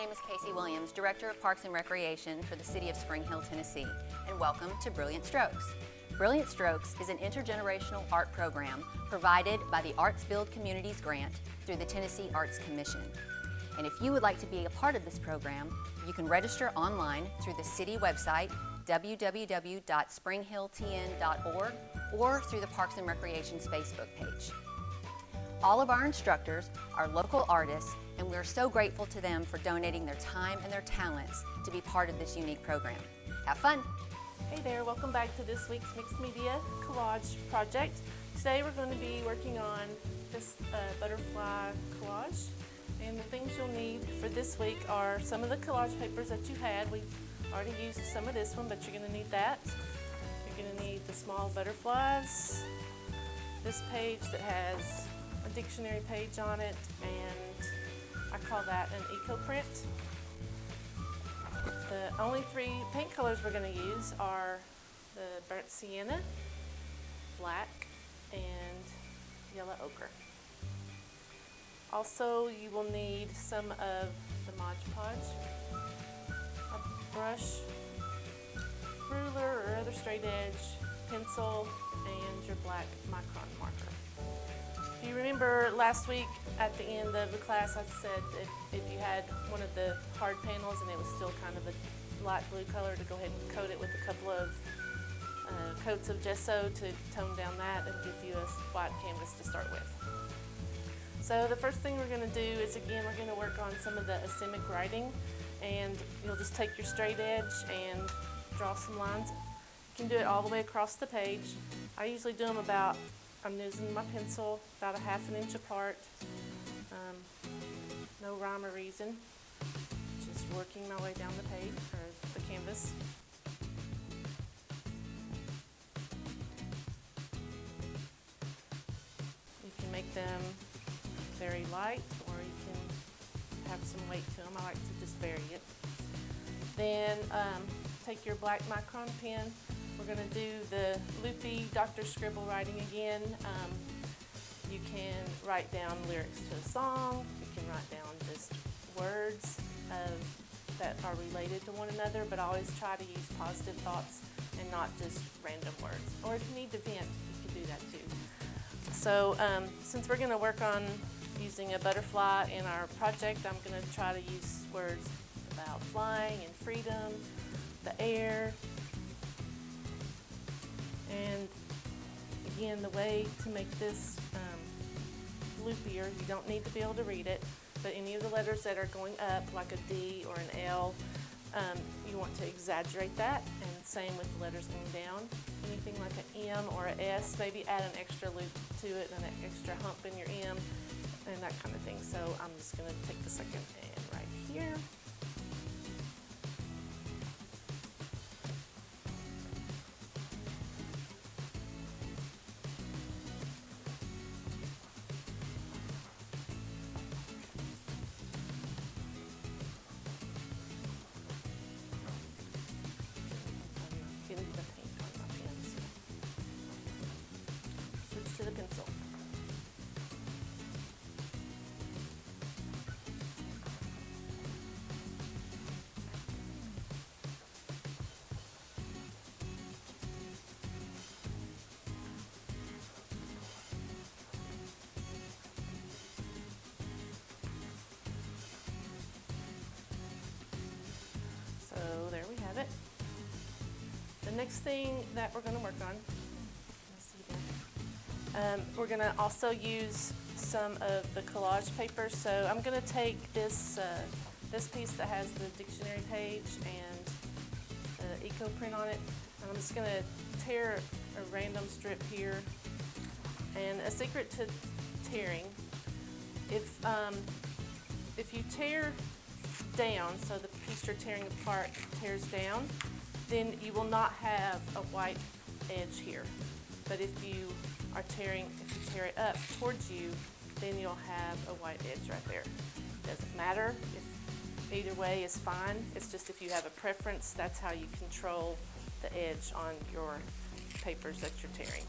name is Casey Williams, Director of Parks and Recreation for the City of Spring Hill, Tennessee, and welcome to Brilliant Strokes. Brilliant Strokes is an intergenerational art program provided by the Arts Build Communities grant through the Tennessee Arts Commission. And if you would like to be a part of this program, you can register online through the city website, www.springhilltn.org, or through the Parks and Recreation's Facebook page. All of our instructors are local artists, and we're so grateful to them for donating their time and their talents to be part of this unique program. Have fun! Hey there, welcome back to this week's Mixed Media Collage project. Today we're going to be working on this butterfly collage, and the things you'll need for this week are some of the collage papers that you had. We've already used some of this one, but you're going to need that. You're going to need the small butterflies, this page that has a dictionary page on it, and I call that an eco print. The only three paint colors we're going to use are the burnt sienna, black, and yellow ochre. Also, you will need some of the Mod Podge, a brush, ruler or other straight edge, pencil, and your black micron marker. If you remember last week at the end of the class, I said if you had one of the hard panels and it was still kind of a light blue color, to go ahead and coat it with a couple of coats of gesso to tone down that and give you a white canvas to start with. So the first thing we're going to do is, again, we're going to work on some of the asemic writing, and you'll just take your straight edge and draw some lines. You can do it all the way across the page. I usually do them about, I'm using my pencil about a ½ inch apart. No rhyme or reason, just working my way down the page or the canvas. You can make them very light, or you can have some weight to them. I like to just vary it. Then take your black micron pen. We're going to do the loopy Dr. Scribble writing again. You can write down lyrics to a song. You can write down just words that are related to one another, but always try to use positive thoughts and not just random words. Or if you need to vent, you can do that too. So since we're going to work on using a butterfly in our project, I'm going to try to use words about flying and freedom, the air. And again, the way to make this loopier, you don't need to be able to read it, but any of the letters that are going up, like a D or an L, you want to exaggerate that, and same with the letters going down. Anything like an M or an S, maybe add an extra loop to it and an extra hump in your M, and that kind of thing. So I'm just going to take the second and right here. Getting the paint on my pen, so switch to the pencil. So there we have it. The next thing that we're going to work on, we're going to also use some of the collage paper. So I'm going to take this piece that has the dictionary page and the eco print on it, and I'm just going to tear a random strip here. And a secret to tearing, if you tear down, so the piece you're tearing apart tears down, then you will not have a white edge here. But if you tear it up towards you, then you'll have a white edge right there. Doesn't matter, either way is fine. It's just if you have a preference, that's how you control the edge on your papers that you're tearing.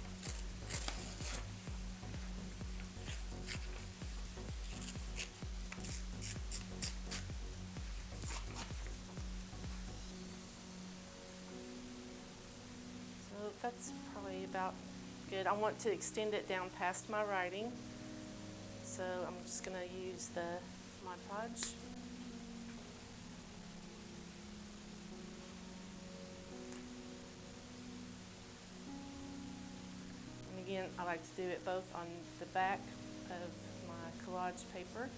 That's probably about good. I want to extend it down past my writing, so I'm just going to use the Mod Podge. And again, I like to do it both on the back of my collage paper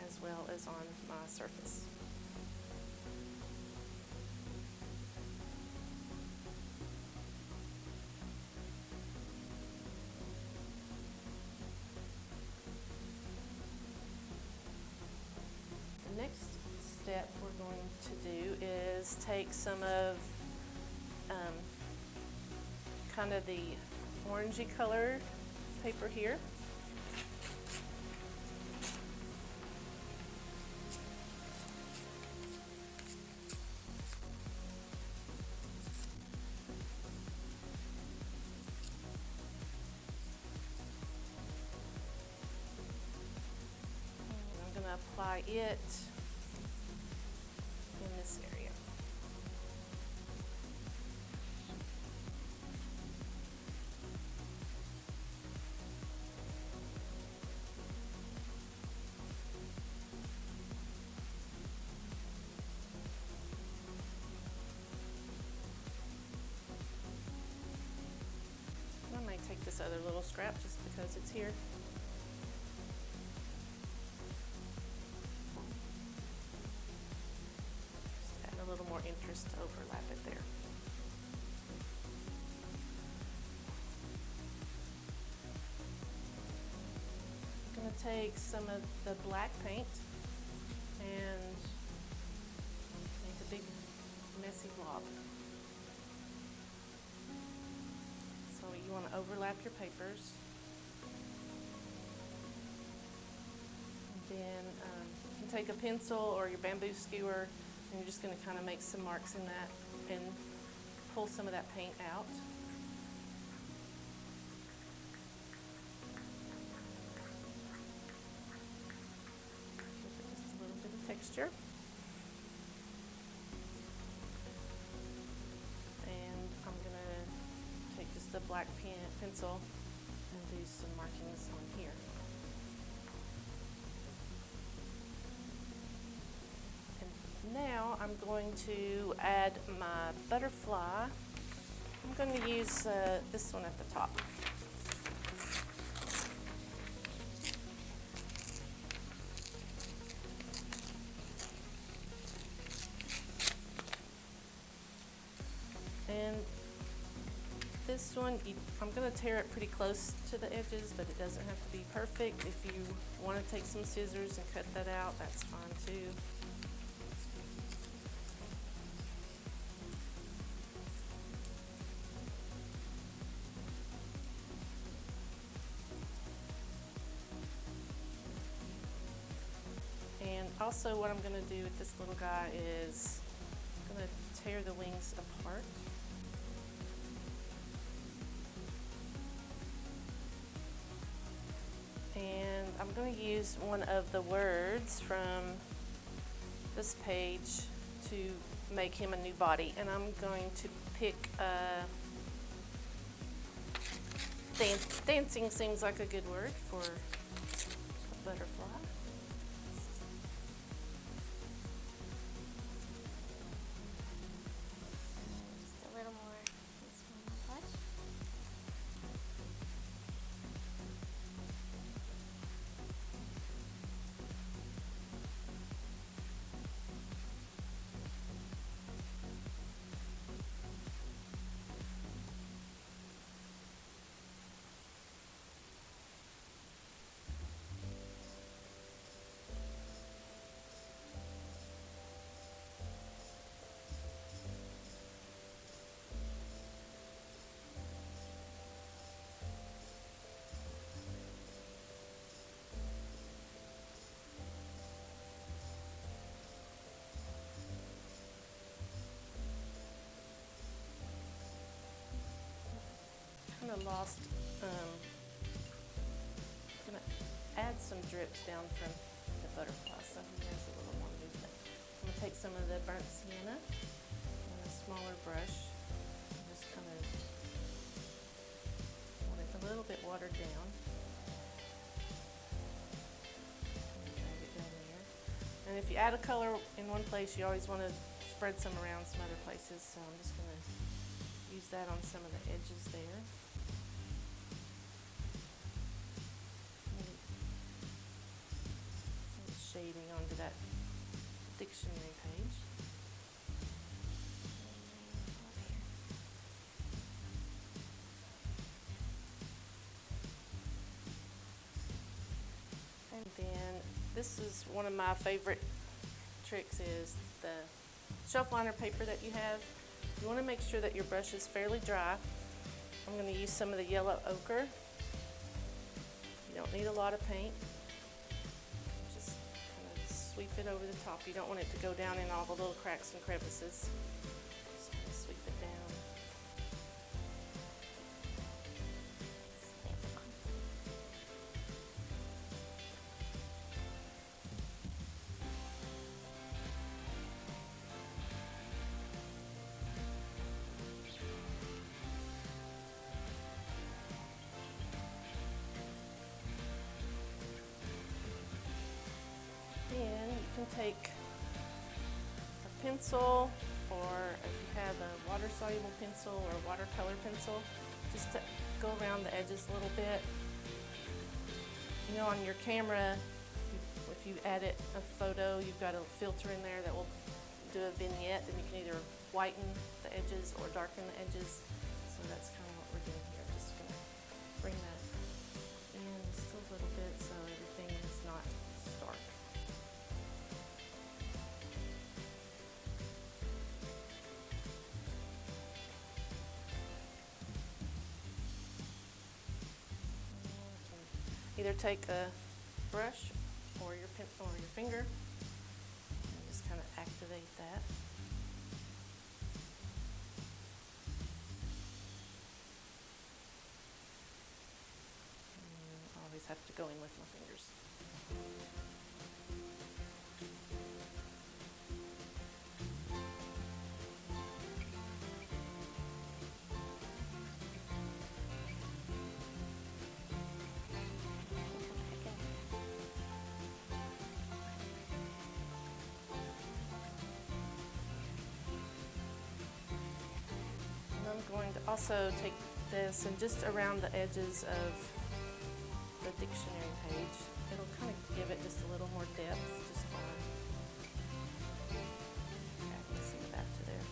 as well as on my surface. The next step we're going to do is take some of kind of the orangey color paper here. I'm going to apply it in this area. I might take this other little scrap just because it's here. Just add a little more interest to overlap it there. I'm going to take some of the black paint and make a big messy blob. So you want to overlap your papers. And then you can take a pencil or your bamboo skewer and you're just going to kind of make some marks in that and pull some of that paint out. Give it just a little bit of texture. And I'm going to take just a black pencil and do some markings on here. And now I'm going to add my butterfly. I'm going to use this one at the top. And this one, I'm going to tear it pretty close to the edges, but it doesn't have to be perfect. If you want to take some scissors and cut that out, that's fine too. And also what I'm going to do with this little guy is I'm going to tear the wings apart. And I'm going to use one of the words from this page to make him a new body. And I'm going to pick dancing seems like a good word for a butterfly. Just a little more this one touch. Kind of lost. I'm going to add some drips down from the butterfly so he has a little more movement. I'm going to take some of the burnt sienna. I'm going to smaller brush. Just kind of want it a little bit watered down. Drag it down there. And if you add a color in one place, you always want to spread some around some other places. So I'm just going to use that on some of the edges there. Some shading onto that dictionary page. And then this is one of my favorite tricks is the shelf liner paper that you have. You want to make sure that your brush is fairly dry. I'm going to use some of the yellow ochre. You don't need a lot of paint. Just kind of sweep it over the top. You don't want it to go down in all the little cracks and crevices. Just kind of sweep it down. Then you can take a pencil, or if you have a water-soluble pencil or a watercolor pencil, just to go around the edges a little bit. You know, on your camera, if you edit a photo, you've got a filter in there that will do a vignette, and you can either whiten the edges or darken the edges. So that's kind of what we're doing here. Just going to bring that in just a little bit so everything is not stark. Either take a brush or your pencil or your finger and just kind of activate that. And I always have to go in with my fingers. I'm going to also take this and just around the edges of the dictionary page. It'll kind of give it just a little more depth just by adding some of that to there.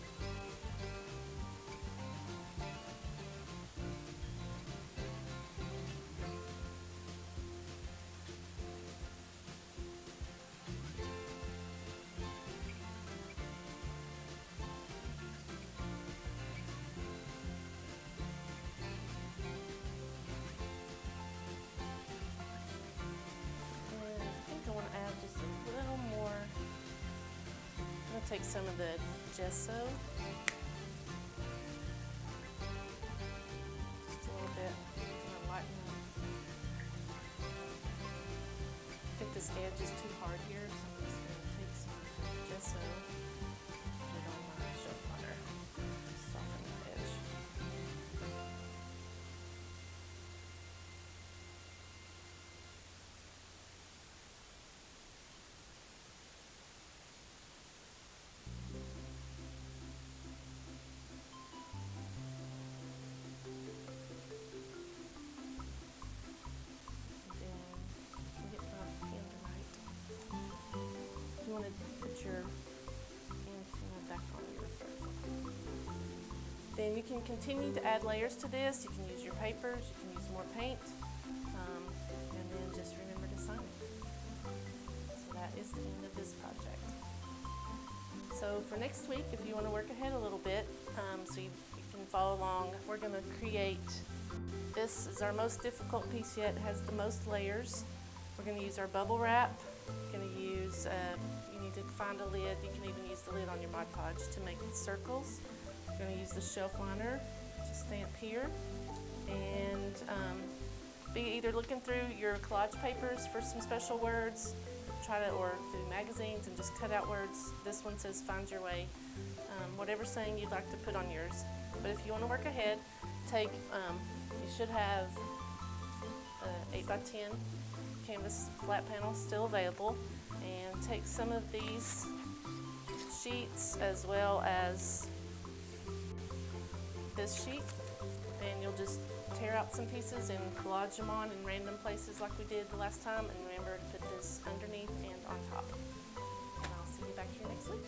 Take some of the gesso, just a little bit, kind of lighten up. I think this edge is too hard here, so I'm just going to take some gesso, put it on my shelf liner, soften the edge. You want to put your antenna back on your pencil. Then you can continue to add layers to this. You can use your papers, you can use more paint, and then just remember to sign it. So that is the end of this project. So for next week, if you want to work ahead a little bit, so you can follow along, we're going to create, this is our most difficult piece yet. It has the most layers. We're going to use our bubble wrap. We're going to use, you need to find a lid. You can even use the lid on your Mod Podge to make the circles. We're going to use the shelf liner to stamp here. And be either looking through your collage papers for some special words, or through magazines and just cut out words. This one says find your way. whatever saying you'd like to put on yours. But if you want to work ahead, take, you should have 8x10 canvas flat panel still available, and take some of these sheets as well as this sheet, and you'll just tear out some pieces and collage them on in random places like we did the last time, and remember to put this underneath and on top. And I'll see you back here next week.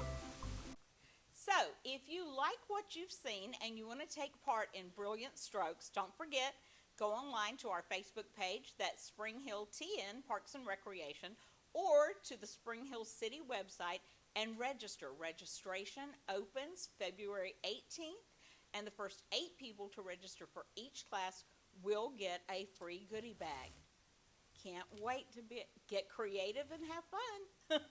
So, if you like what you've seen and you want to take part in Brilliant Strokes, don't forget, go online to our Facebook page, that's Spring Hill TN Parks and Recreation, or to the Spring Hill City website and register. Registration opens February 18th, and the first 8 people to register for each class will get a free goodie bag. Can't wait to get creative and have fun.